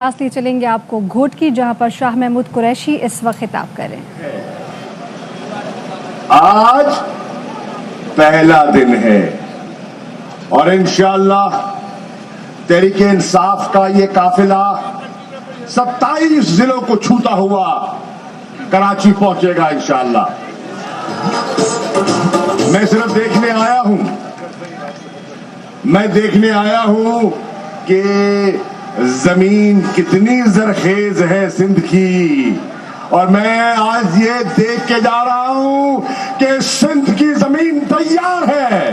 पास ले चलेंगे आपको घोट की, जहां पर शाह महमूद कुरैशी इस वक्त खिताब कर रहे हैं। आज पहला दिन है और इंशाअल्लाह तहरीके इंसाफ का ये काफिला 27 जिलों को छूता हुआ कराची पहुंचेगा इंशाअल्लाह। मैं सिर्फ देखने आया हूं कि जमीन कितनी जरखेज है सिंध की, और मैं आज ये देख के जा रहा हूं कि सिंध की जमीन तैयार है,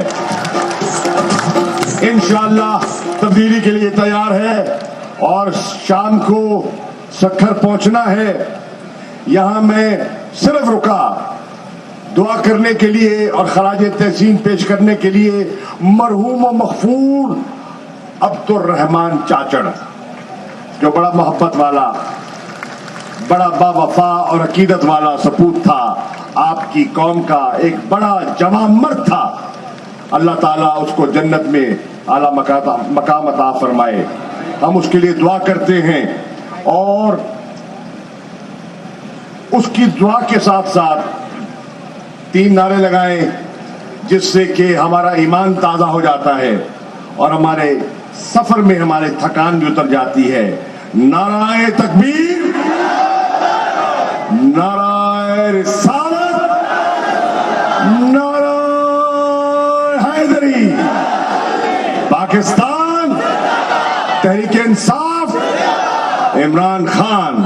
इंशाअल्लाह तब्दीली के लिए तैयार है। और शाम को सक्खर पहुंचना है। यहां मैं सिर्फ रुका दुआ करने के लिए और खराज तहसीन पेश करने के लिए मरहूम व मगफूर अब्दुर्रहमान चाचड़, जो बड़ा मोहब्बत वाला, बड़ा बावफा और अकीदत वाला सपूत था, आपकी कौम का एक बड़ा जवां मर्द था। अल्लाह ताला उसको जन्नत में आला मकाम अता फरमाए। हम उसके लिए दुआ करते हैं और उसकी दुआ के साथ साथ 3 नारे लगाएं, जिससे कि हमारा ईमान ताजा हो जाता है और हमारे सफर में हमारे थकान भी उतर जाती है। नाराए तकबीर, नाराए रिसालत, नाराए हैदरी। पाकिस्तान, तहरीक इंसाफ, इमरान खान।